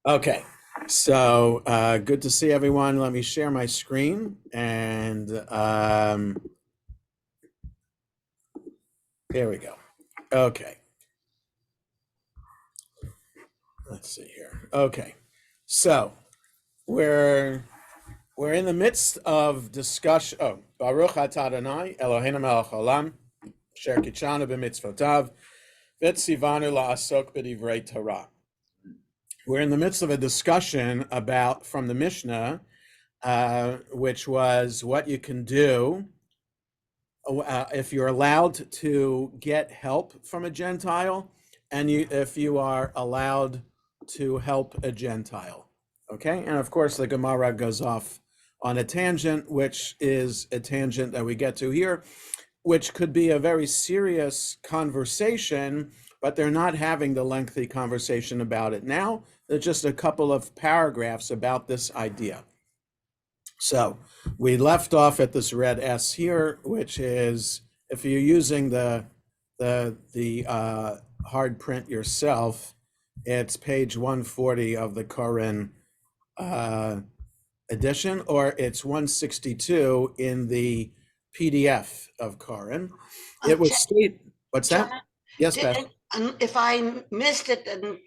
Okay, so good to see everyone. Let me share my screen and here we go. Okay, let's see here. Okay, so we're we're in the midst of discussion. Oh, Baruch atah Adonai Eloheinu melech haolam, asher kitshanu b'mitzvotav, v'tzivanu la'asok b'divrei Torah. We're in the midst of a discussion about from the Mishnah, which was what you can do if you're allowed to get help from a Gentile, and if you are allowed to help a Gentile. Okay, and of course the Gemara goes off on a tangent, which is a tangent that we get to here, which could be a very serious conversation, but they're not having the lengthy conversation about it now. There's just a couple of paragraphs about this idea. So we left off at this red S here, which is if you're using the hard print yourself, it's page 140 of the Koren edition, or it's 162 in the PDF of Koren. It was state. What's that? Yes, Beth. If I missed it, and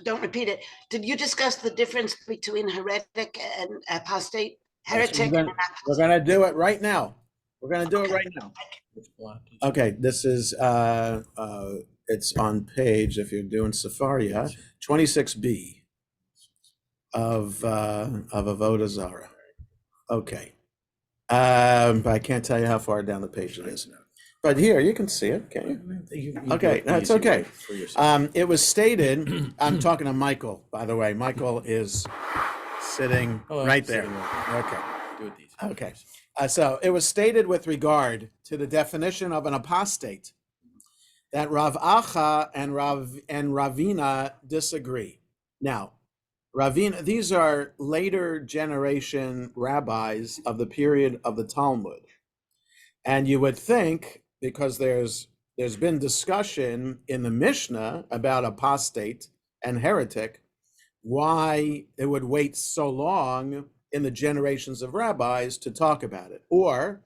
don't repeat it, did you discuss the difference between heretic and apostate? Heretic. We're gonna do it right now. We're gonna do it right now. Okay, this is it's on page, if you're doing Safaria, 26b of Avodah Zarah. Okay, but I can't tell you how far down the page it is. But here you can see it. Can you? Okay, that's okay. It was stated. I'm talking to Michael, by the way. Michael is sitting right there. Okay. So it was stated with regard to the definition of an apostate that Rav Acha and Ravina disagree. Now, Ravina, these are later generation rabbis of the period of the Talmud. And you would think, because there's been discussion in the Mishnah about apostate and heretic, why it would wait so long in the generations of rabbis to talk about it. Or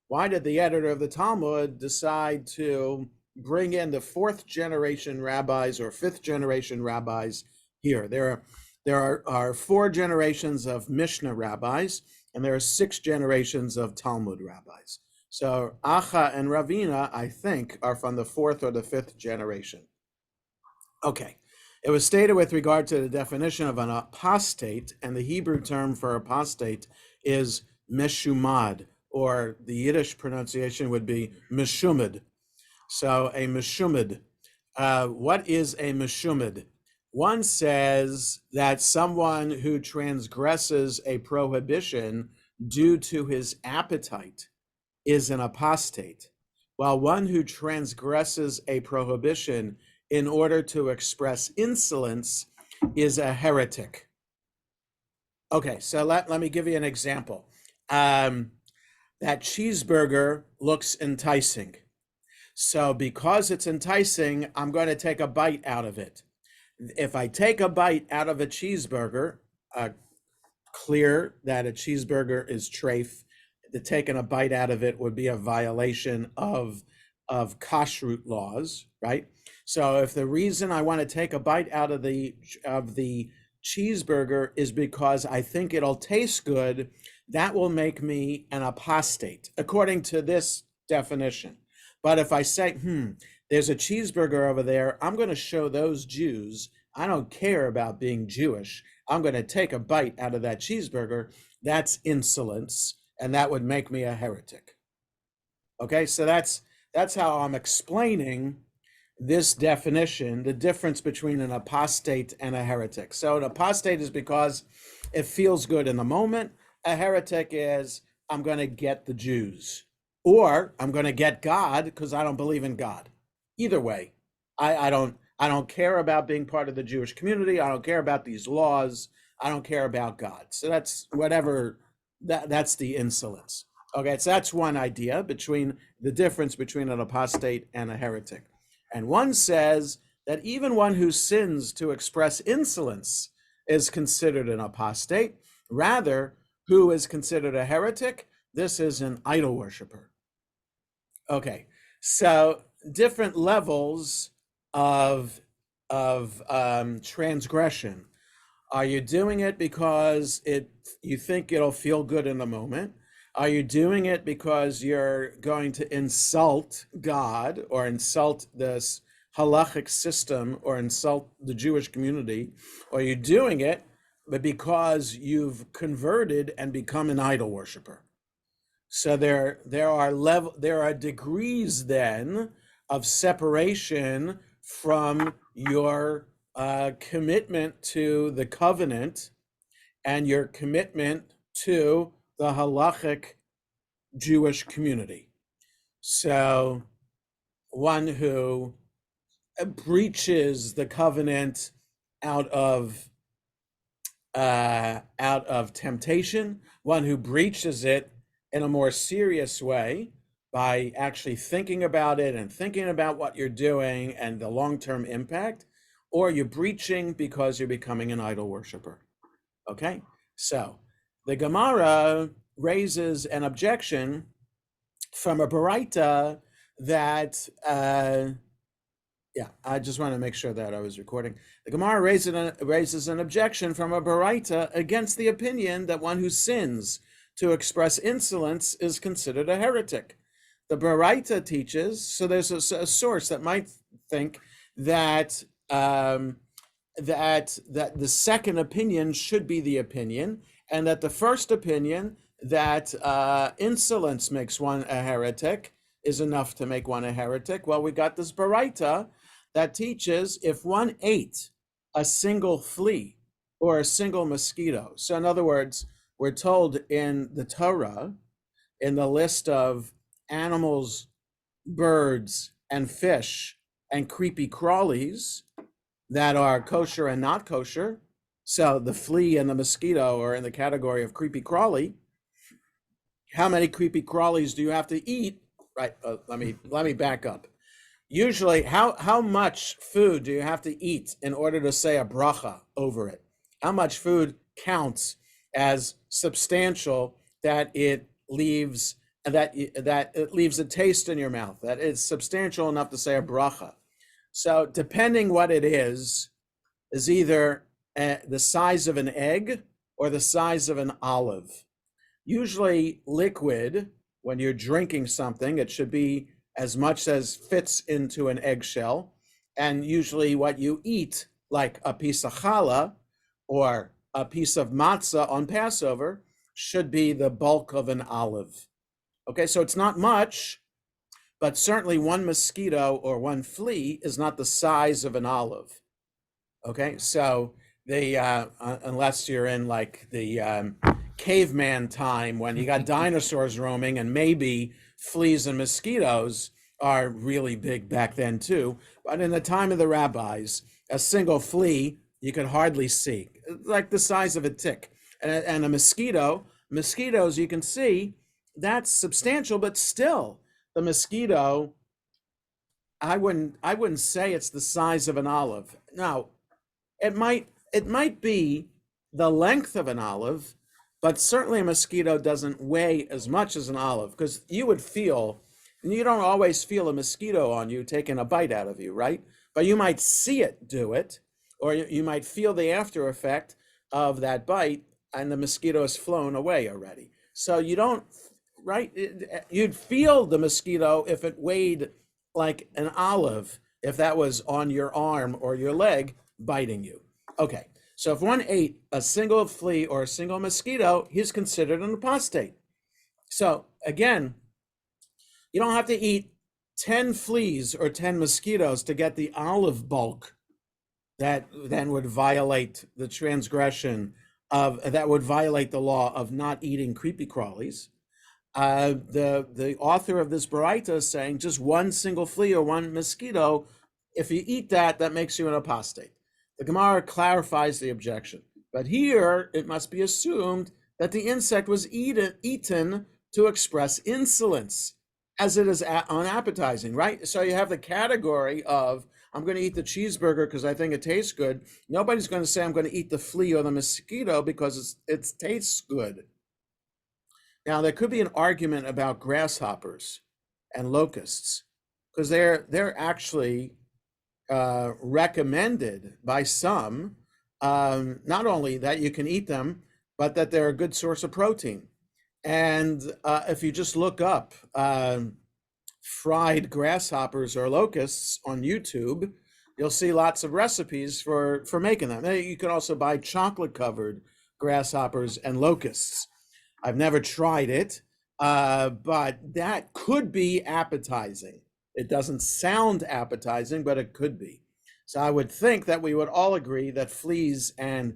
why did the editor of the Talmud decide to bring in the fourth generation rabbis or fifth generation rabbis here? There are 4 generations of Mishnah rabbis, and there are 6 generations of Talmud rabbis. So Acha and Ravina, I think, are from the 4th or the 5th generation. Okay. It was stated with regard to the definition of an apostate, and the Hebrew term for apostate is meshumad, or the Yiddish pronunciation would be meshumad. So a meshumad. What is a meshumad? One says that someone who transgresses a prohibition due to his appetite is an apostate, while one who transgresses a prohibition in order to express insolence is a heretic. Okay, so let me give you an example. That cheeseburger looks enticing. So because it's enticing, I'm going to take a bite out of it. If I take a bite out of a cheeseburger, clear that a cheeseburger is treif, taking a bite out of it would be a violation of kashrut laws, right? So if the reason I want to take a bite out of the cheeseburger is because I think it'll taste good, that will make me an apostate, according to this definition. But if I say, there's a cheeseburger over there, I'm going to show those Jews I don't care about being Jewish. I'm going to take a bite out of that cheeseburger. That's insolence, and that would make me a heretic. Okay, so that's how I'm explaining this definition, the difference between an apostate and a heretic. So an apostate is because it feels good in the moment. A heretic is I'm going to get the Jews, or I'm going to get God because I don't believe in God. Either way, I don't care about being part of the Jewish community. I don't care about these laws. I don't care about God. So that's whatever, that's the insolence. Okay, so that's one idea between the difference between an apostate and a heretic. And one says that even one who sins to express insolence is considered an apostate. Rather, who is considered a heretic? This is an idol worshiper. Okay, so different levels of transgression. Are you doing it because you think it'll feel good in the moment? Are you doing it because you're going to insult God or insult this halachic system or insult the Jewish community? Or are you doing it but because you've converted and become an idol worshiper? So there are degrees then of separation from your commitment to the covenant and your commitment to the halachic Jewish community. So one who breaches the covenant out of temptation, one who breaches it in a more serious way by actually thinking about it and thinking about what you're doing and the long-term impact, or you're breaching because you're becoming an idol worshiper. Okay, so the Gemara raises an objection from a Baraita that I just want to make sure that I was recording. The Gemara raises an objection from a Baraita against the opinion that one who sins to express insolence is considered a heretic. The Baraita teaches, so there's a source that might think that that the second opinion should be the opinion, and that the first opinion that insolence makes one a heretic is enough to make one a heretic. Well, we got this Baraita that teaches if one ate a single flea or a single mosquito. So in other words, we're told in the Torah, in the list of animals, birds, and fish, and creepy crawlies that are kosher and not kosher. So the flea and the mosquito are in the category of creepy crawly. How many creepy crawlies do you have to eat? Right, let me back up. Usually, how much food do you have to eat in order to say a bracha over it? How much food counts as substantial that it leaves a taste in your mouth, that it's substantial enough to say a bracha? So depending what it is either the size of an egg or the size of an olive. Usually liquid, when you're drinking something, it should be as much as fits into an eggshell. And usually what you eat, like a piece of challah or a piece of matzah on Passover, should be the bulk of an olive. Okay, so it's not much, but certainly one mosquito or one flea is not the size of an olive. Okay, so unless you're in like the caveman time when you got dinosaurs roaming, and maybe fleas and mosquitoes are really big back then too. But in the time of the rabbis, a single flea you could hardly see, like the size of a tick. And a mosquitoes you can see, that's substantial, but still the mosquito, I wouldn't say it's the size of an olive. Now, it might be the length of an olive, but certainly a mosquito doesn't weigh as much as an olive, because you would feel, and you don't always feel a mosquito on you taking a bite out of you, right? But you might see it do it, or you might feel the after effect of that bite, and the mosquito has flown away already. So you don't, right? You'd feel the mosquito if it weighed like an olive, if that was on your arm or your leg biting you. Okay, so if one ate a single flea or a single mosquito, he's considered an apostate. So again, you don't have to eat 10 fleas or 10 mosquitoes to get the olive bulk that then would violate the transgression that would violate the law of not eating creepy crawlies. The author of this Baraita is saying just one single flea or one mosquito, if you eat that, that makes you an apostate. The Gemara clarifies the objection. But here, it must be assumed that the insect was eaten to express insolence, as it is unappetizing, right? So you have the category of I'm going to eat the cheeseburger because I think it tastes good. Nobody's going to say I'm going to eat the flea or the mosquito because it tastes good. Now, there could be an argument about grasshoppers and locusts because they're actually recommended by some, not only that you can eat them, but that they're a good source of protein. And if you just look up fried grasshoppers or locusts on YouTube, you'll see lots of recipes for making them. You can also buy chocolate covered grasshoppers and locusts. I've never tried it, but that could be appetizing. It doesn't sound appetizing, but it could be. So I would think that we would all agree that fleas and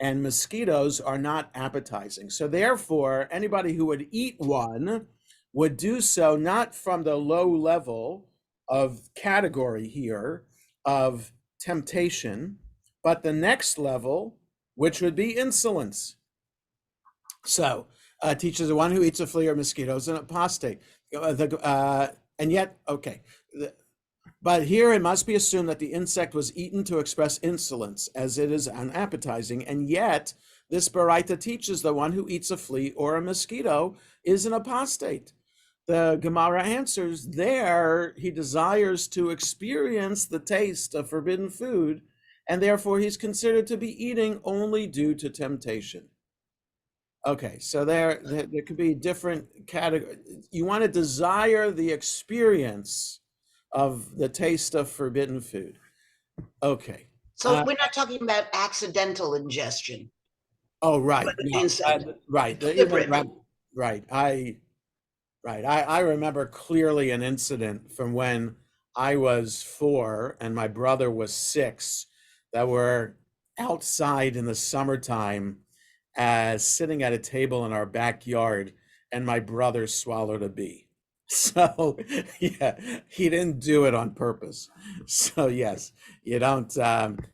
mosquitoes are not appetizing. So therefore, anybody who would eat one would do so not from the low level of category here of temptation, but the next level, which would be insolence. So, teaches the one who eats a flea or mosquito is an apostate. And yet, okay. But here it must be assumed that the insect was eaten to express insolence, as it is unappetizing. And yet, this Baraita teaches the one who eats a flea or a mosquito is an apostate. The Gemara answers there, he desires to experience the taste of forbidden food, and therefore he's considered to be eating only due to temptation. Okay, so there could be different categories. You want to desire the experience of the taste of forbidden food. Okay. So we're not talking about accidental ingestion. Oh, right. No, right. Right. I remember clearly an incident from when I was 4 and my brother was 6 that were outside in the summertime, sitting at a table in our backyard, and my brother swallowed a bee. So yeah, he didn't do it on purpose. So yes, you don't.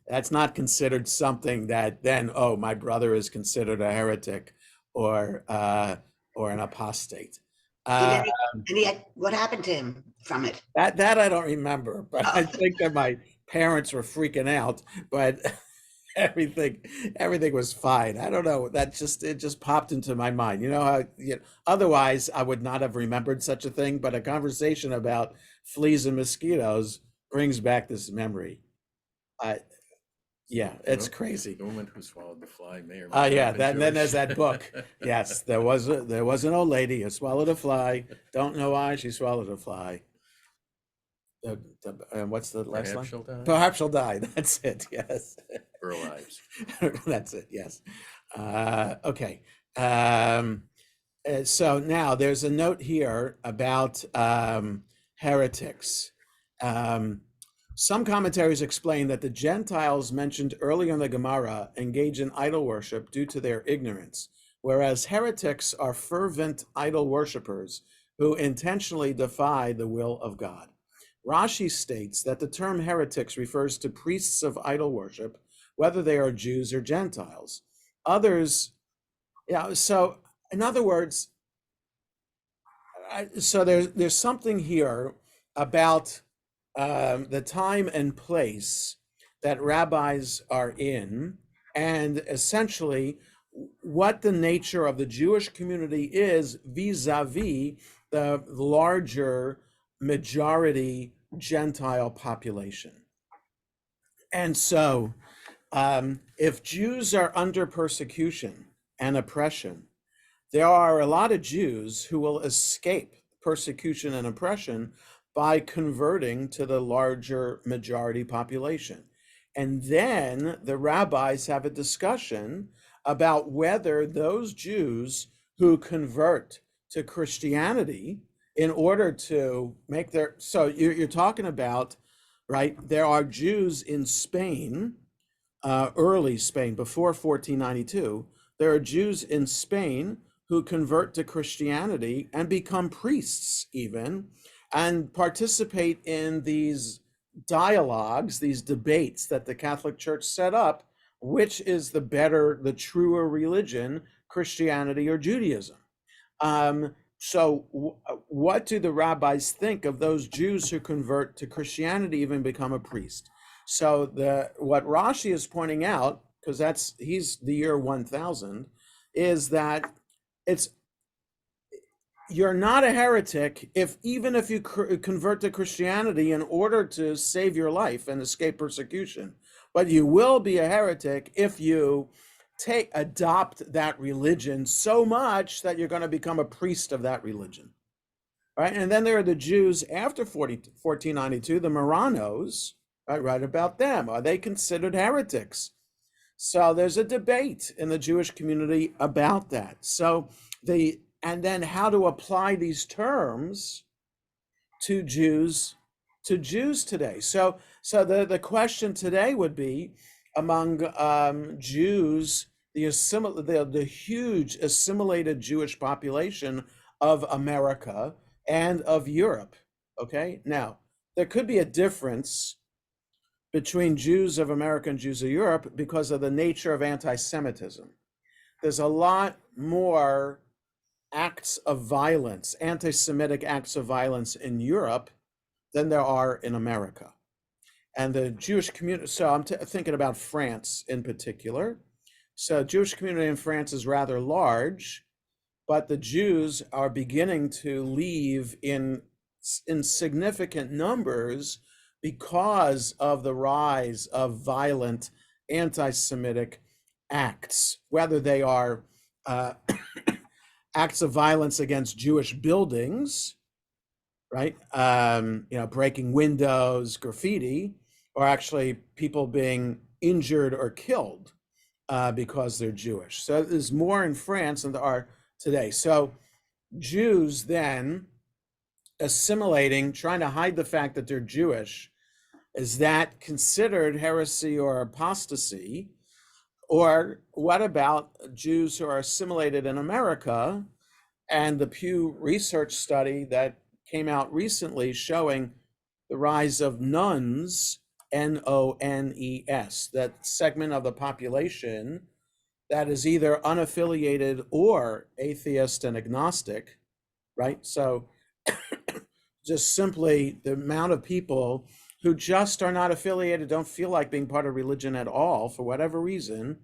That's not considered something that then, oh, my brother is considered a heretic or an apostate. What happened to him from it? That I don't remember, but I think that my parents were freaking out. But everything was fine. I don't know. It just popped into my mind. You know how otherwise I would not have remembered such a thing. But a conversation about fleas and mosquitoes brings back this memory. Yeah, it's crazy. The woman who swallowed the fly may or may not yeah. have been Then there's Jewish. that book. Yes, there was an old lady who swallowed a fly. Don't know why she swallowed a fly. And what's the last line? Perhaps she'll die. Perhaps she'll die. That's it. Yes. For our lives. That's it. Yes. Okay. So now there's a note here about heretics. Some commentaries explain that the Gentiles mentioned earlier in the Gemara engage in idol worship due to their ignorance, whereas heretics are fervent idol worshippers who intentionally defy the will of God. Rashi states that the term heretics refers to priests of idol worship, whether they are Jews or Gentiles. Others, so in other words, so there's something here about the time and place that rabbis are in, and essentially what the nature of the Jewish community is vis-a-vis the larger majority Gentile population. And so if Jews are under persecution and oppression, there are a lot of Jews who will escape persecution and oppression by converting to the larger majority population. And then the rabbis have a discussion about whether those Jews who convert to Christianity in order to make so you're talking about, right, there are Jews in Spain, early Spain, before 1492, there are Jews in Spain who convert to Christianity and become priests even, and participate in these dialogues, these debates that the Catholic Church set up, which is the truer religion, Christianity or Judaism. what do the rabbis think of those Jews who convert to Christianity, even become a priest? So what Rashi is pointing out, because he's the year 1000, is that you're not a heretic even if you convert to Christianity in order to save your life and escape persecution. But you will be a heretic if you adopt that religion so much that you're going to become a priest of that religion. Right? And then there are the Jews after 1492, the Marranos, right about them. Are they considered heretics? So there's a debate in the Jewish community about that. And then how to apply these terms to Jews today. So the question today would be, among Jews, the huge assimilated Jewish population of America and of Europe. Okay, now there could be a difference between Jews of America and Jews of Europe because of the nature of anti-Semitism. There's a lot more acts of violence, anti-Semitic acts of violence in Europe than there are in America. And the Jewish community, so I'm thinking about France in particular. So Jewish community in France is rather large, but the Jews are beginning to leave in significant numbers because of the rise of violent anti-Semitic acts, whether they are acts of violence against Jewish buildings, right? Breaking windows, graffiti, or actually people being injured or killed because they're Jewish. So there's more in France than there are today. So Jews then assimilating, trying to hide the fact that they're Jewish, is that considered heresy or apostasy? Or what about Jews who are assimilated in America? And the Pew Research study that came out recently showing the rise of nuns, N-O-N-E-S, that segment of the population that is either unaffiliated or atheist and agnostic, right? So just simply the amount of people who just are not affiliated, don't feel like being part of religion at all for whatever reason,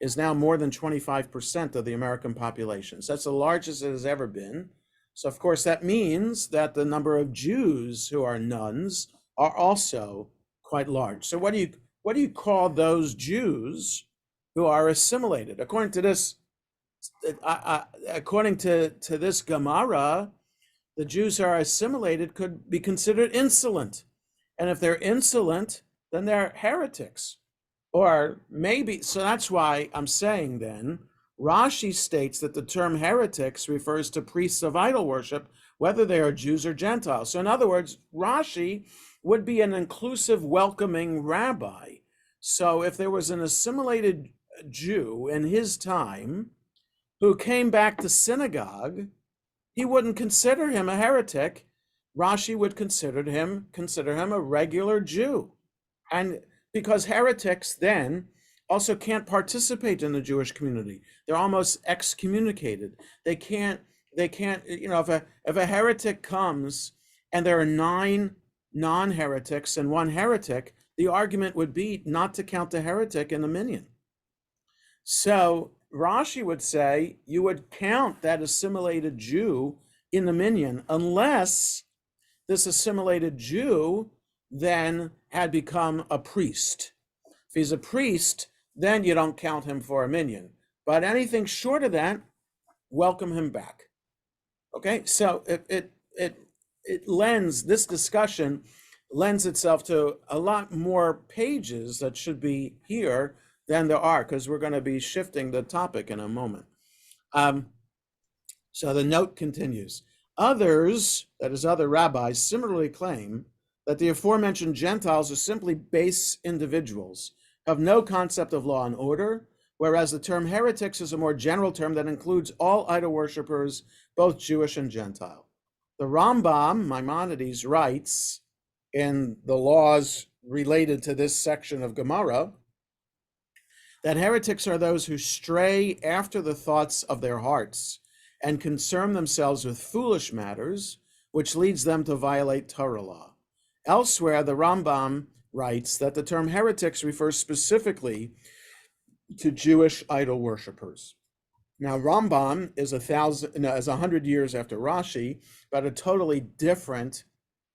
is now more than 25% of the American population. So that's the largest it has ever been. So of course that means that the number of Jews who are nuns are also quite large. So what do you call those Jews who are assimilated? According to this, this Gemara, the Jews who are assimilated could be considered insolent. And if they're insolent, then they're heretics. Or maybe, so that's why I'm saying then, Rashi states that the term heretics refers to priests of idol worship, whether they are Jews or Gentiles. So in other words, Rashi would be an inclusive, welcoming rabbi. So if there was an assimilated Jew in his time who came back to synagogue, he wouldn't consider him a heretic. Rashi would consider him a regular Jew. And because heretics then also can't participate in the Jewish community. They're almost excommunicated. They can't, if a heretic comes and there are 9 non-heretics and 1 heretic, the argument would be not to count the heretic in the minyan. So Rashi would say you would count that assimilated Jew in the minyan unless this assimilated Jew then had become a priest. If he's a priest, then you don't count him for a minyan. But anything short of that, welcome him back. Okay, so this discussion lends itself to a lot more pages that should be here than there are, because we're going to be shifting the topic in a moment. So the note continues. Others, that is other rabbis, similarly claim that the aforementioned Gentiles are simply base individuals, have no concept of law and order, whereas the term heretics is a more general term that includes all idol worshippers, both Jewish and Gentile. The Rambam, Maimonides, writes in the laws related to this section of Gemara that heretics are those who stray after the thoughts of their hearts and concern themselves with foolish matters, which leads them to violate Torah law. Elsewhere, the Rambam writes that the term heretics refers specifically to Jewish idol worshippers. Now, Rambam is 100 years after Rashi, but a totally different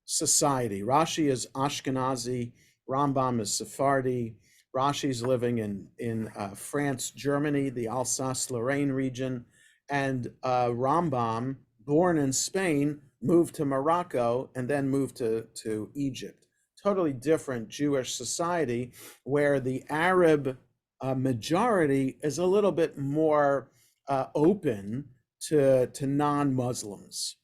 society. Rashi is Ashkenazi, Rambam is Sephardi. Rashi's living in France, Germany, the Alsace-Lorraine region, and Rambam, born in Spain, moved to Morocco and then moved to Egypt. Totally different Jewish society where the Arab majority is a little bit more open to non-Muslims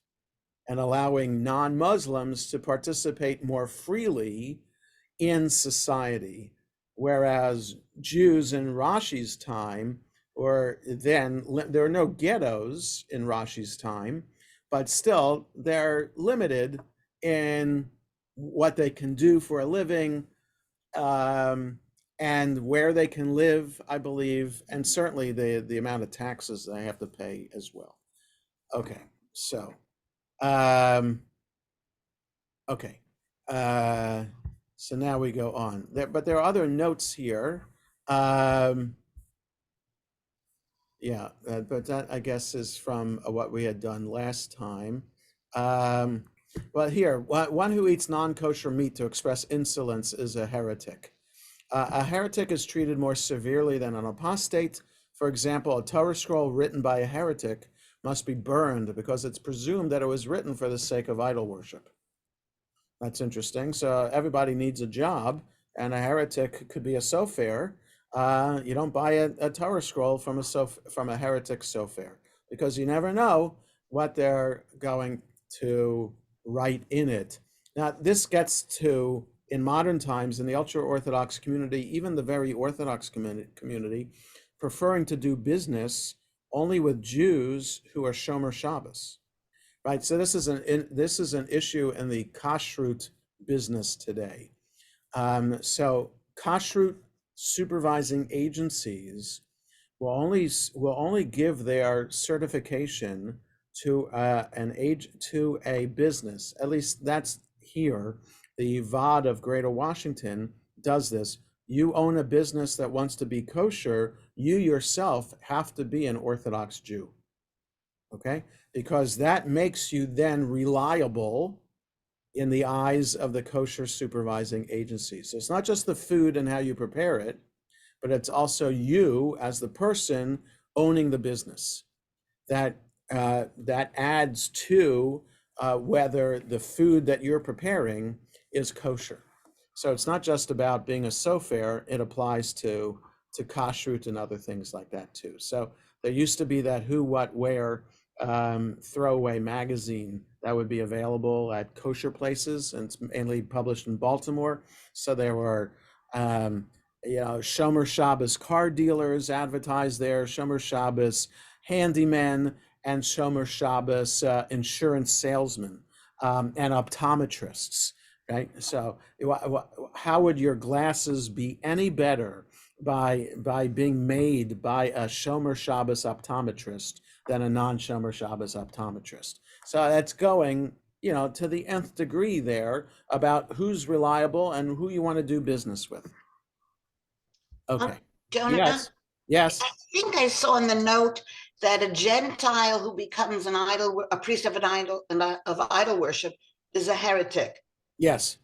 and allowing non-Muslims to participate more freely in society. Whereas Jews in Rashi's time, or then there are no ghettos in Rashi's time, but still they're limited in what they can do for a living, and where they can live, I believe, and certainly the amount of taxes they have to pay as well. Okay, so okay, so now we go on. But there are other notes here. Yeah, but that I guess is from what we had done last time. Well, here, one who eats non-kosher meat to express insolence is a heretic. A heretic is treated more severely than an apostate. For example, a Torah scroll written by a heretic must be burned because it's presumed that it was written for the sake of idol worship. That's interesting. So everybody needs a job, and a heretic could be a sofer. You don't buy a Torah scroll from a heretic sofer, because you never know what they're going to write in it. Now, this gets to, in modern times, in the ultra-Orthodox community, even the very Orthodox community, preferring to do business only with Jews who are Shomer Shabbos. Right, so this is an issue in the kashrut business today. So kashrut supervising agencies will only give their certification to a business. At least that's here. The VOD of Greater Washington does this. You own a business that wants to be kosher, you yourself have to be an Orthodox Jew. Okay, because that makes you then reliable in the eyes of the kosher supervising agency. So it's not just the food and how you prepare it, but it's also you as the person owning the business. That adds to whether the food that you're preparing is kosher. So it's not just about being a sofer, it applies to kashrut and other things like that too. So there used to be that Who, What, Where throwaway magazine that would be available at kosher places, and it's mainly published in Baltimore. So there were Shomer Shabbos car dealers advertised there, Shomer Shabbos handymen, and Shomer Shabbos insurance salesmen, and optometrists, right? So how would your glasses be any better by being made by a Shomer Shabbos optometrist than a non-Shomer Shabbos optometrist? So that's going, to the nth degree there about who's reliable and who you want to do business with. Okay. Jonah? Yes. I think I saw in the note that a Gentile who becomes a priest of idol worship is a heretic. Yes.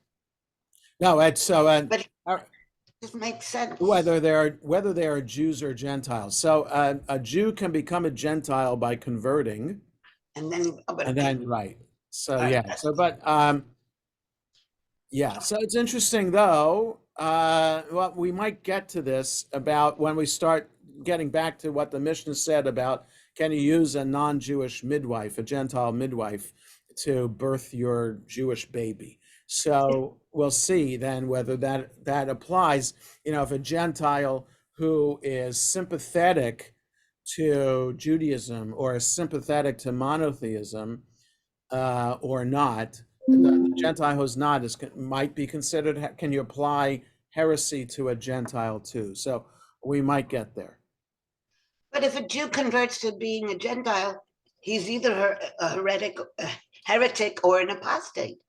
No, it's so. But this makes sense. Whether they are Jews or Gentiles. So a Jew can become a Gentile by converting, and then right. So yeah. So but yeah. So it's interesting though. Well, we might get to this about when we start getting back to what the Mishnah said about can you use a non-Jewish midwife, a Gentile midwife, to birth your Jewish baby. So we'll see then whether that applies. If a Gentile who is sympathetic to Judaism or is sympathetic to monotheism or not, the Gentile who's not might be considered. Can you apply heresy to a Gentile too? So we might get there. But if a Jew converts to being a Gentile, he's either a heretic or an apostate.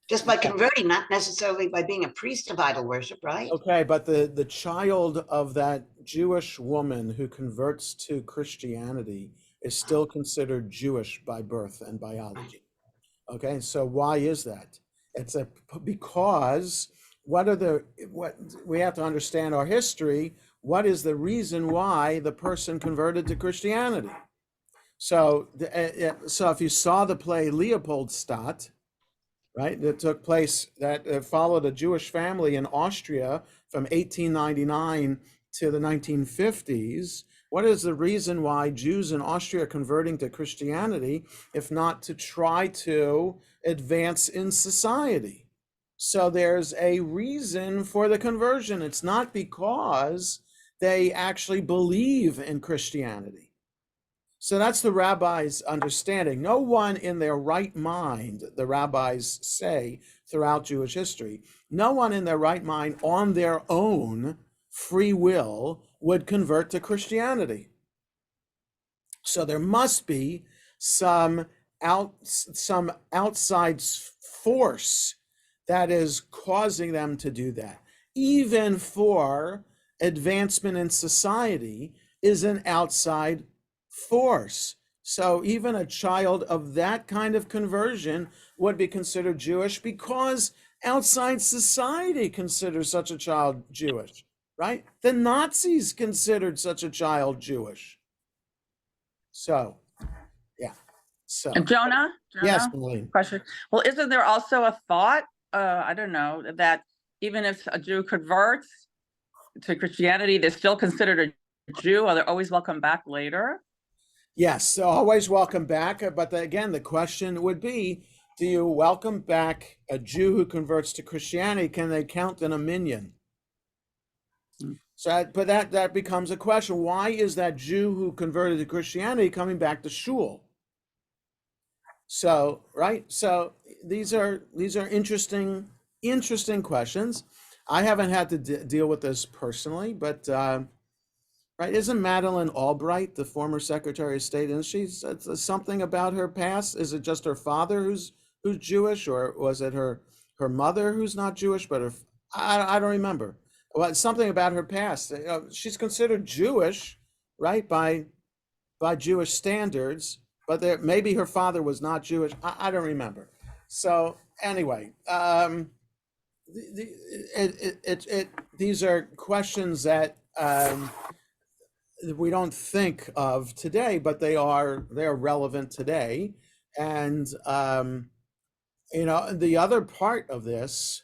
Just by converting, not necessarily by being a priest of idol worship, right? Okay, but the child of that Jewish woman who converts to Christianity is still considered Jewish by birth and biology. Okay, so why is that? It's because what we have to understand our history. What is the reason why the person converted to Christianity? So if you saw the play Leopoldstadt, right, that took place, that followed a Jewish family in Austria from 1899 to the 1950s. What is the reason why Jews in Austria are converting to Christianity, if not to try to advance in society? So there's a reason for the conversion. It's not because they actually believe in Christianity. So that's the rabbi's understanding. No one in their right mind, the rabbis say throughout Jewish history, no one in their right mind on their own free will would convert to Christianity. So there must be some outside force that is causing them to do that. Even for advancement in society is an outside force. So even a child of that kind of conversion would be considered Jewish because outside society considers such a child Jewish, right? The Nazis considered such a child Jewish. So, yeah. So, And Jonah, yes, Marlene. question. Well, isn't there also a thought, I don't know, that even if a Jew converts to Christianity, they're still considered a Jew, or they're always welcome back later? Yes, so always welcome back. But again, the question would be, do you welcome back a Jew who converts to Christianity? Can they count in a minyan? So, but that becomes a question. Why is that Jew who converted to Christianity coming back to shul? So, right. So these are interesting questions. I haven't had to deal with this personally, but right, isn't Madeleine Albright the former Secretary of State? Isn't she something about her past? Is it just her father who's Jewish, or was it her mother who's not Jewish, but her? I don't remember. Well, it's something about her past. She's considered Jewish, right, by Jewish standards, but maybe her father was not Jewish. I don't remember. So anyway, these are questions that we don't think of today, but they're relevant today. And the other part of this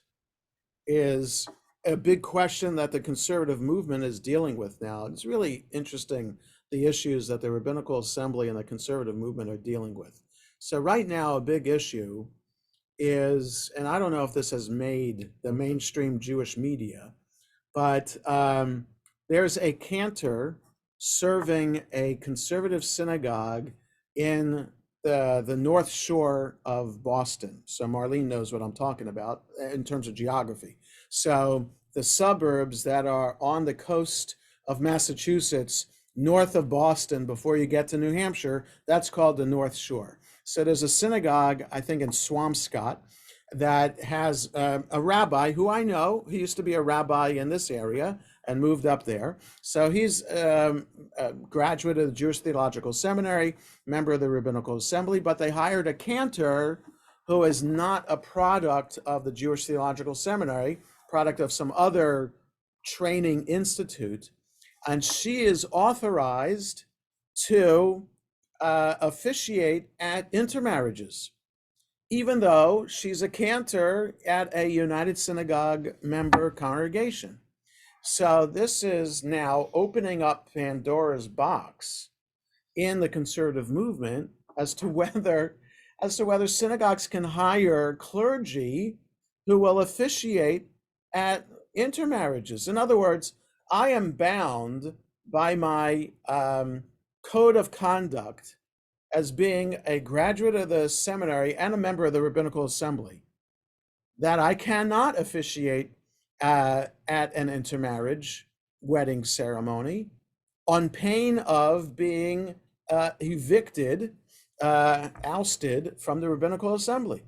is a big question that the conservative movement is dealing with now. It's really interesting, the issues that the Rabbinical Assembly and the conservative movement are dealing with. So right now, a big issue is, and I don't know if this has made the mainstream Jewish media, but there's a cantor serving a conservative synagogue in the North Shore of Boston. So Marlene knows what I'm talking about in terms of geography. So the suburbs that are on the coast of Massachusetts, north of Boston, before you get to New Hampshire, that's called the North Shore. So there's a synagogue, I think in Swampscott, that has a rabbi who I know. He used to be a rabbi in this area and moved up there. So he's a graduate of the Jewish Theological Seminary, member of the Rabbinical Assembly, but they hired a cantor who is not a product of the Jewish Theological Seminary, product of some other training institute. And she is authorized to officiate at intermarriages, even though she's a cantor at a United Synagogue member congregation. So this is now opening up Pandora's box in the conservative movement as to whether synagogues can hire clergy who will officiate at intermarriages. In other words, I am bound by my code of conduct as being a graduate of the seminary and a member of the Rabbinical Assembly, that I cannot officiate at an intermarriage wedding ceremony on pain of being evicted, ousted from the rabbinical assembly.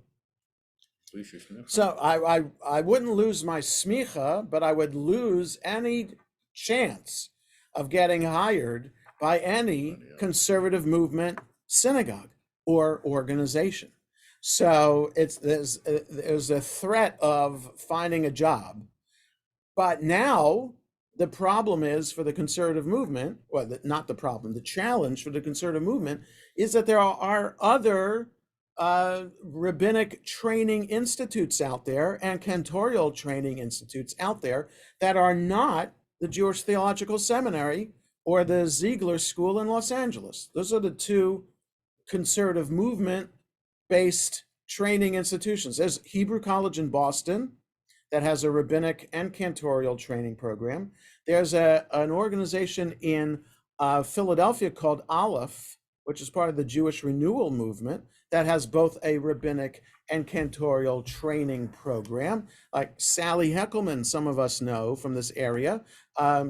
Lose your smicha. So I wouldn't lose my smicha, but I would lose any chance of getting hired by any conservative movement synagogue or organization. So there's a threat of finding a job. But now the problem is for the conservative movement, well, not the problem, the challenge for the conservative movement is that there are other rabbinic training institutes out there and cantorial training institutes out there that are not the Jewish Theological Seminary or the Ziegler School in Los Angeles. Those are the two conservative movement based training institutions. There's Hebrew College in Boston that has a rabbinic and cantorial training program. There's an organization in Philadelphia called Aleph, which is part of the Jewish Renewal Movement, that has both a rabbinic and cantorial training program. Like Sally Heckelman, some of us know from this area,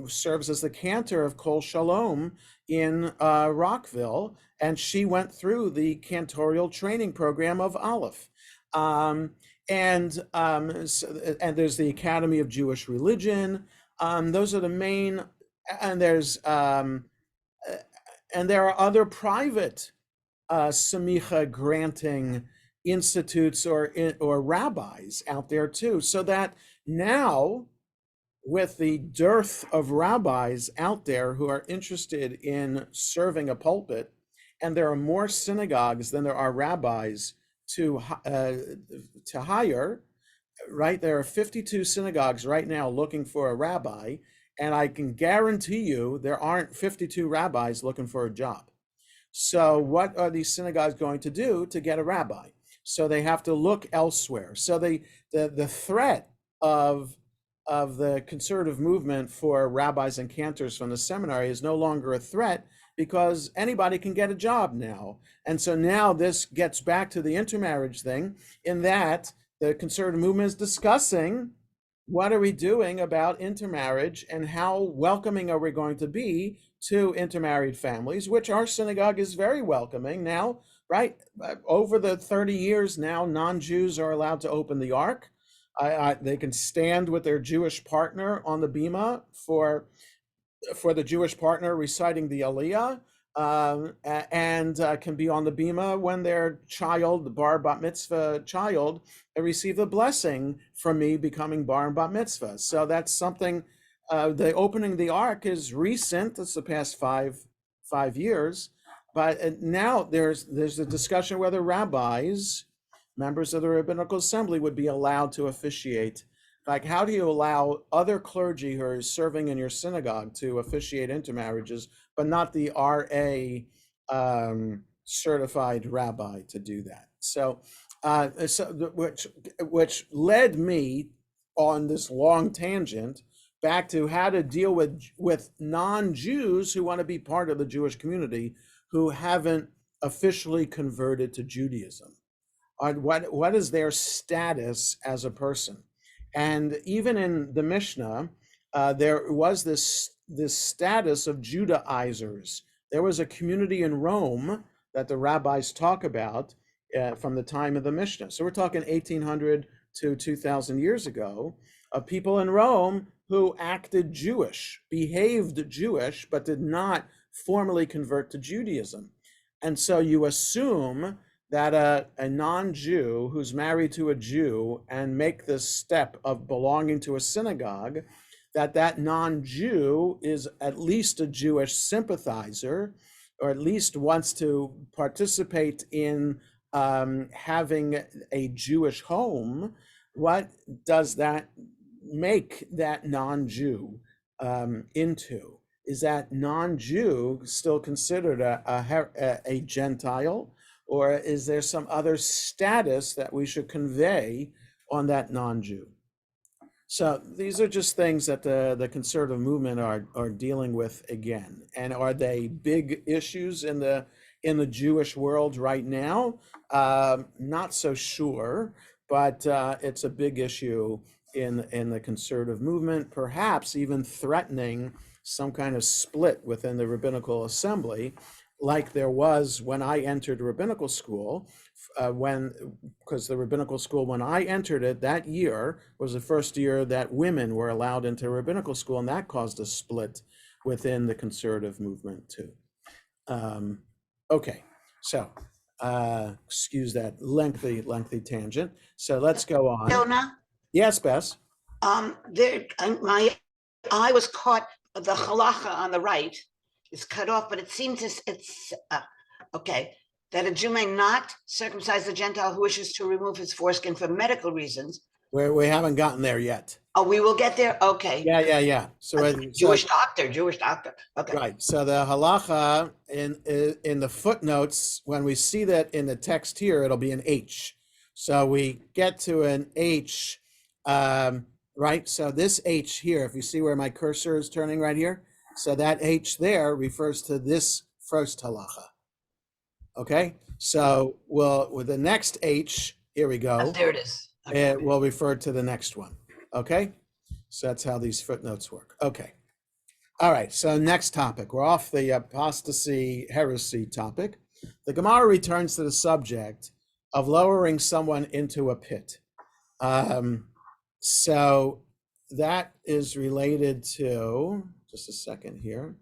serves as the cantor of Kol Shalom in Rockville, and she went through the cantorial training program of Aleph. And there's the Academy of Jewish Religion. Those are the main, and there are other private semicha granting institutes or rabbis out there too. So that now, with the dearth of rabbis out there who are interested in serving a pulpit, and there are more synagogues than there are rabbis to hire, right? There are 52 synagogues right now looking for a rabbi, and I can guarantee you there aren't 52 rabbis looking for a job. So what are these synagogues going to do to get a rabbi? So they have to look elsewhere. So the threat of the conservative movement for rabbis and cantors from the seminary is no longer a threat, because anybody can get a job now. And so now this gets back to the intermarriage thing, in that the conservative movement is discussing, what are we doing about intermarriage and how welcoming are we going to be to intermarried families, which our synagogue is very welcoming now, right? Over the 30 years now, non-Jews are allowed to open the Ark. They can stand with their Jewish partner on the bima for the Jewish partner reciting the Aliyah, and can be on the bima when their child, the bar bat mitzvah child, receive the blessing from me becoming bar and bat mitzvah. So that's something. The opening the Ark is recent. It's the past five years, but now there's a discussion whether rabbis, members of the rabbinical assembly, would be allowed to officiate. Like, how do you allow other clergy who are serving in your synagogue to officiate intermarriages, but not the RA certified rabbi to do that? So, which led me on this long tangent back to how to deal with non-Jews who want to be part of the Jewish community who haven't officially converted to Judaism. What is their status as a person? And even in the Mishnah, there was this status of Judaizers. There was a community in Rome that the rabbis talk about from the time of the Mishnah. So we're talking 1800 to 2000 years ago, of people in Rome who acted Jewish, behaved Jewish, but did not formally convert to Judaism. And so you assume that a non-Jew who's married to a Jew and make this step of belonging to a synagogue, that non-Jew is at least a Jewish sympathizer, or at least wants to participate in having a Jewish home. What does that make that non-Jew into? Is that non-Jew still considered a Gentile? Or is there some other status that we should convey on that non-Jew? So these are just things that the conservative movement are dealing with again. And are they big issues in the Jewish world right now? Not so sure, but it's a big issue in the conservative movement, perhaps even threatening some kind of split within the rabbinical assembly. like there was when I entered rabbinical school, because the rabbinical school, when I entered it that year, was the first year that women were allowed into rabbinical school, and that caused a split within the conservative movement too. Okay, so excuse that lengthy tangent. So let's go on. Jonah, Yes, Bess. my eye was caught, the halacha on the right is cut off, but it seems it's okay, that a Jew may not circumcise a Gentile who wishes to remove his foreskin for medical reasons. We haven't gotten there yet. Oh, we will get there? Okay. Yeah. So Jewish doctor. Okay. right. So the halacha in the footnotes, when we see that in the text here, it'll be an H. So we get to an H, right? So this H here, if you see where my cursor is turning right here, so that H there refers to this first halacha. Okay. So with the next H, here we go. There it is. Okay. It will refer to the next one. Okay. So that's how these footnotes work. Okay. All right. So next topic. We're off the apostasy heresy topic. The Gemara returns to the subject of lowering someone into a pit. So that is related to, just a second here.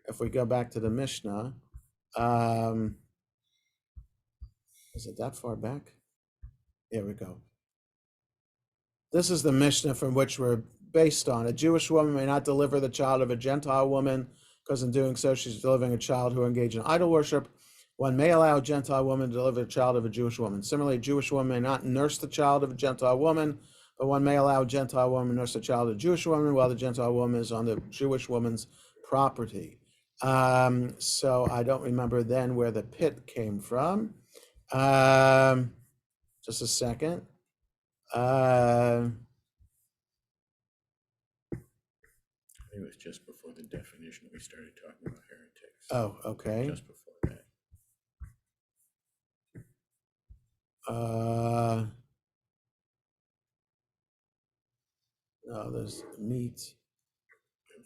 If we go back to the Mishnah, is it that far back? Here we go. This is the Mishnah from which we're based on. A Jewish woman may not deliver the child of a Gentile woman, because in doing so, she's delivering a child who engaged in idol worship. One may allow a Gentile woman to deliver the child of a Jewish woman. Similarly, a Jewish woman may not nurse the child of a Gentile woman, but one may allow a Gentile woman to nurse the child of a Jewish woman while the Gentile woman is on the Jewish woman's property. So I don't remember then where the pit came from. Just a second. It was just before the definition we started talking about heretics. Oh, okay. Just before that. No, there's meat.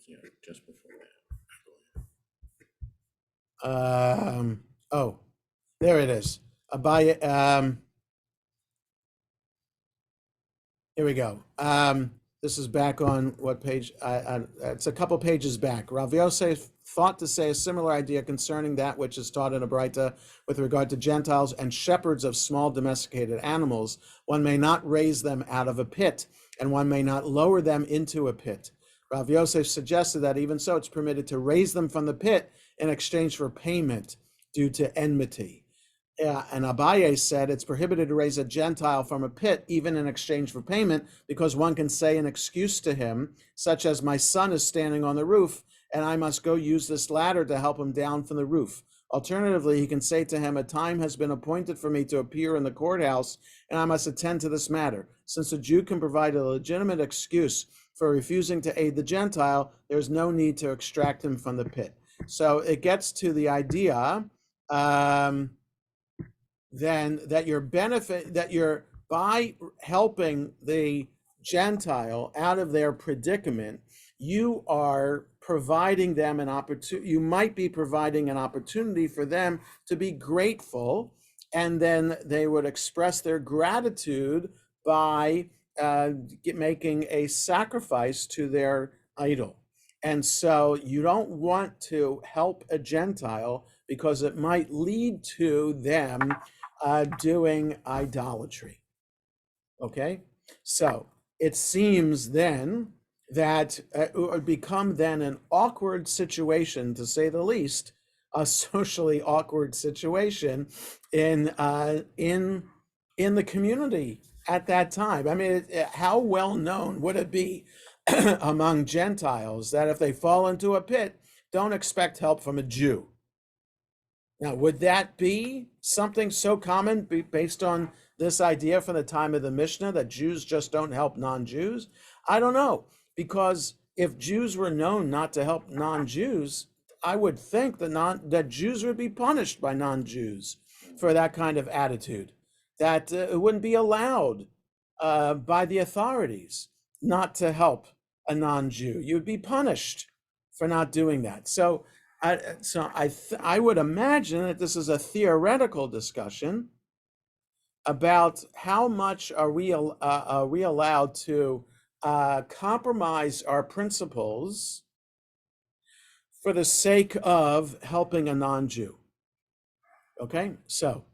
Yeah, just before that. Oh, there it is. Here we go. This is back on what page? It's a couple pages back. Rav Yosef thought to say a similar idea concerning that which is taught in a Braita with regard to Gentiles and shepherds of small domesticated animals. One may not raise them out of a pit, and one may not lower them into a pit. Rav Yosef suggested that even so, it's permitted to raise them from the pit in exchange for payment due to enmity. And Abaye said it's prohibited to raise a Gentile from a pit, even in exchange for payment, because one can say an excuse to him, such as, my son is standing on the roof, and I must go use this ladder to help him down from the roof. Alternatively, he can say to him, a time has been appointed for me to appear in the courthouse, and I must attend to this matter. Since a Jew can provide a legitimate excuse for refusing to aid the Gentile, there's no need to extract him from the pit. So it gets to the idea then that you're by helping the Gentile out of their predicament, you are providing them an opportunity. You might be providing an opportunity for them to be grateful, and then they would express their gratitude by making a sacrifice to their idol. And so you don't want to help a Gentile because it might lead to them doing idolatry. Okay, so it seems then that it would become then an awkward situation, to say the least, a socially awkward situation in the community at that time. I mean, how well known would it be among Gentiles that if they fall into a pit, don't expect help from a Jew? Now, would that be something so common based on this idea from the time of the Mishnah that Jews just don't help non-Jews? I don't know, because if Jews were known not to help non-Jews, I would think that Jews would be punished by non-Jews for that kind of attitude, that it wouldn't be allowed by the authorities not to help a non-Jew. You would be punished for not doing that. So I would imagine that this is a theoretical discussion about how much are we allowed to compromise our principles for the sake of helping a non-Jew. Okay, so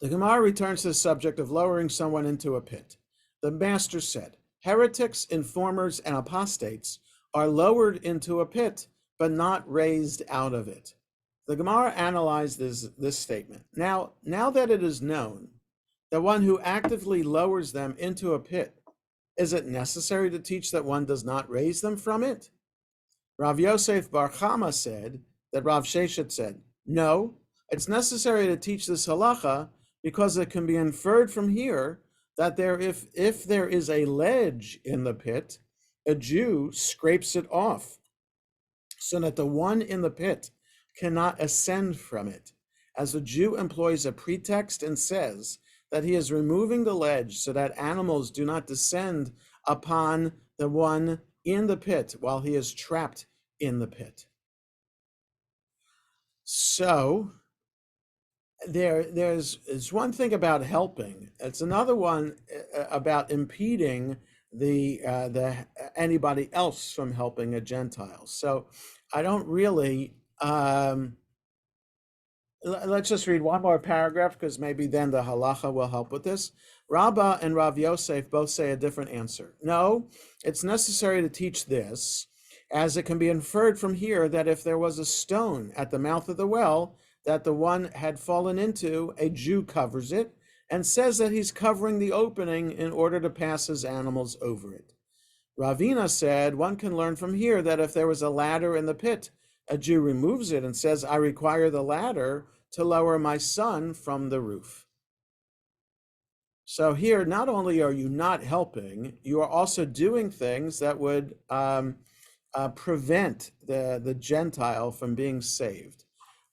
the Gemara returns to the subject of lowering someone into a pit. The master said, heretics, informers, and apostates are lowered into a pit, but not raised out of it. The Gemara analyzed this statement. Now that it is known that one who actively lowers them into a pit, is it necessary to teach that one does not raise them from it? Rav Yosef Bar Chama said that Rav Sheshet said, no, it's necessary to teach this halacha because it can be inferred from here that if there is a ledge in the pit, a Jew scrapes it off so that the one in the pit cannot ascend from it, as the Jew employs a pretext and says that he is removing the ledge so that animals do not descend upon the one in the pit while he is trapped in the pit. So there's one thing about helping. It's another one about impeding the anybody else from helping a Gentile. So I don't really. Let's just read one more paragraph because maybe then the halacha will help with this. Rabbah and Rav Yosef both say a different answer. No, it's necessary to teach this, as it can be inferred from here that if there was a stone at the mouth of the well that the one had fallen into, a Jew covers it and says that he's covering the opening in order to pass his animals over it. Ravina said one can learn from here that if there was a ladder in the pit, a Jew removes it and says, I require the ladder to lower my son from the roof. So here, not only are you not helping, you are also doing things that would prevent the Gentile from being saved.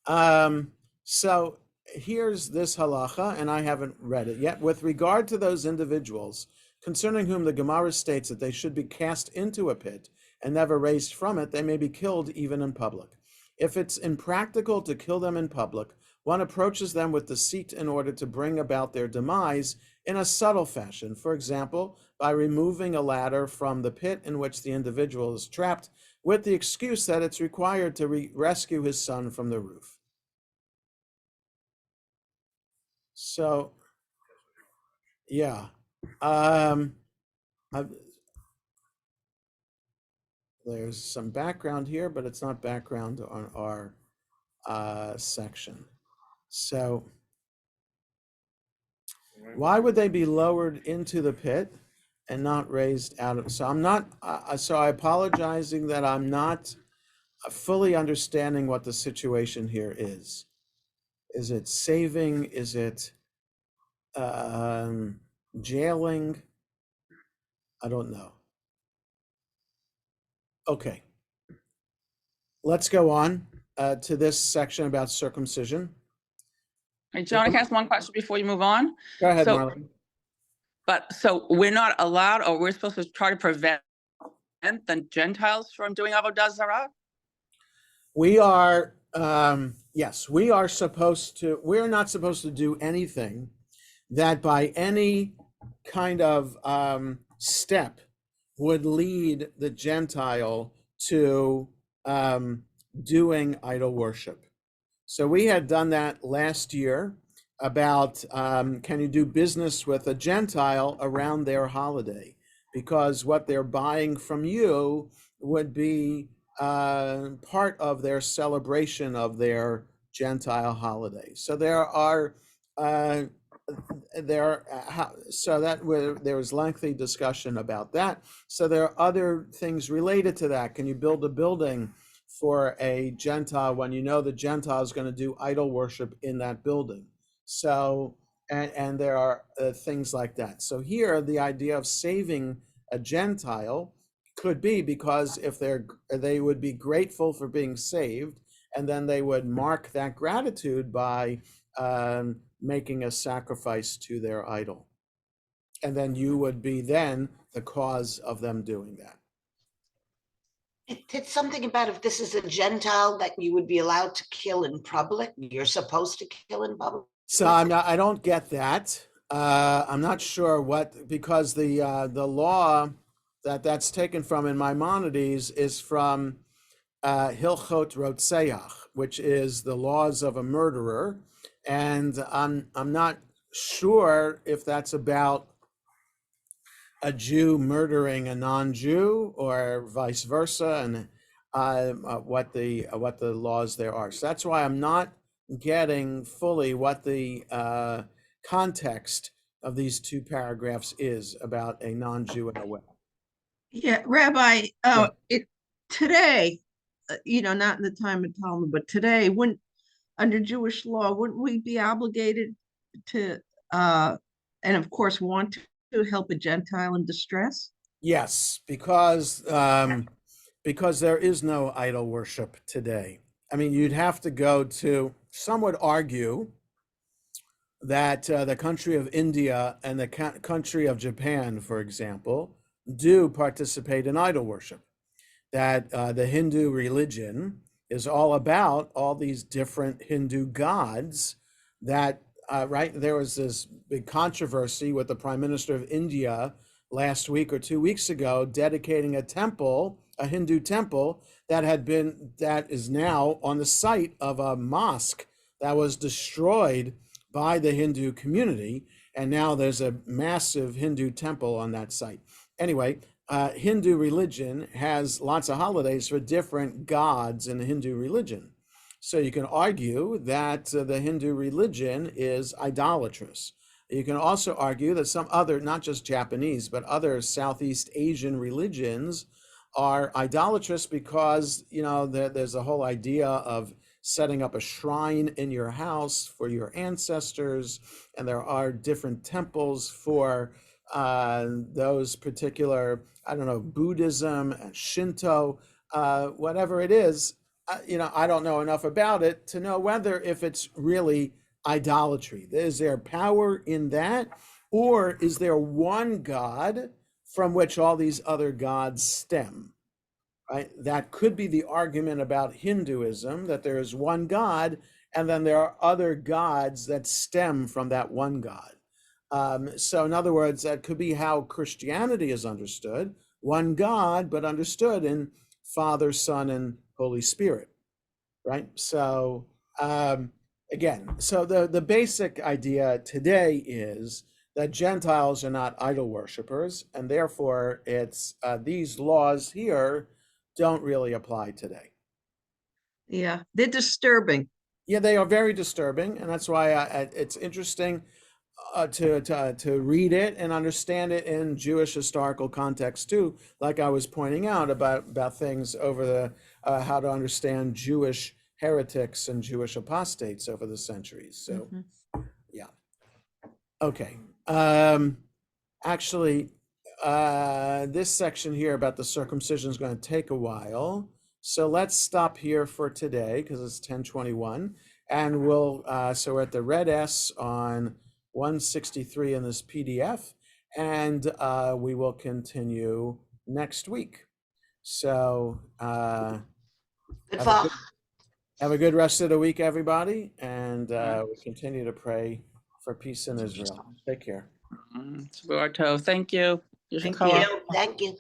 So here's this halacha, and I haven't read it yet. With regard to those individuals concerning whom the Gemara states that they should be cast into a pit and never raised from it, they may be killed even in public. If it's impractical to kill them in public, one approaches them with deceit in order to bring about their demise in a subtle fashion. For example, by removing a ladder from the pit in which the individual is trapped with the excuse that it's required to rescue his son from the roof. So, yeah. There's some background here, but it's not background on our section. So why would they be lowered into the pit and not raised out of? So I'm not. So I apologizing that I'm not fully understanding what the situation here is. Is it saving? Is it jailing? I don't know. Okay. Let's go on to this section about circumcision. Hey, John, can I ask one question before you move on? Go ahead, So- Marlon. So we're not allowed, or we're supposed to try to prevent the Gentiles from doing Avodah Zarah? We are, yes, we are supposed to, we're not supposed to do anything that by any kind of step would lead the Gentile to doing idol worship. So we had done that last year about can you do business with a Gentile around their holiday? Because what they're buying from you would be part of their celebration of their Gentile holiday. So there was lengthy discussion about that. So there are other things related to that. Can you build a building for a Gentile when you know the Gentile is going to do idol worship in that building? So and there are things like that. So here the idea of saving a Gentile could be because if they would be grateful for being saved, and then they would mark that gratitude by making a sacrifice to their idol. And then you would be then the cause of them doing that. It's something about if this is a Gentile that you would be allowed to kill in public, you're supposed to kill in public. So I don't get that. I'm not sure what, because the law that's taken from in Maimonides is from Hilchot Rotseach, which is the laws of a murderer, and I'm not sure if that's about a Jew murdering a non-Jew or vice versa, and what the laws there are. So that's why I'm not getting fully what the context of these two paragraphs is about a non-Jew and a well. Yeah, Rabbi, Yeah. today, not in the time of Talmud, but today, wouldn't, under Jewish law, wouldn't we be obligated to, and of course, want to help a Gentile in distress? Yes, because there is no idol worship today. I mean, you'd have to go to, some would argue that the country of India and the country of Japan, for example, do participate in idol worship. That the Hindu religion is all about all these different Hindu gods that, right, there was this big controversy with the Prime Minister of India last week or 2 weeks ago dedicating a temple, a Hindu temple that is now on the site of a mosque that was destroyed by the Hindu community, and now there's a massive Hindu temple on that site. Anyway, Hindu religion has lots of holidays for different gods in the Hindu religion. So you can argue that the Hindu religion is idolatrous. You can also argue that some other, not just Japanese, but other Southeast Asian religions are idolatrous because, there's a whole idea of setting up a shrine in your house for your ancestors, and there are different temples for those particular, I don't know, Buddhism, Shinto, whatever it is. I don't know enough about it to know whether if it's really idolatry. Is there power in that? Or is there one God from which all these other gods stem? Right? That could be the argument about Hinduism, that there is one God, and then there are other gods that stem from that one God. So in other words, that could be how Christianity is understood, one God, but understood in Father, Son, and Holy Spirit, right? So again, so the basic idea today is that Gentiles are not idol worshipers, and therefore it's these laws here don't really apply today. Yeah, they're disturbing. Yeah, they are very disturbing, and that's why it's interesting to read it and understand it in Jewish historical context too. Like I was pointing out about things over the how to understand Jewish heretics and Jewish apostates over the centuries. So, yeah. Okay. Actually, this section here about the circumcision is going to take a while. So let's stop here for today because it's 10:21, and we'll so we're at the red S on 163 in this PDF, and we will continue next week. So have a good rest of the week, everybody, and we continue to pray for peace in Israel. Take care. Thank you. Thank you.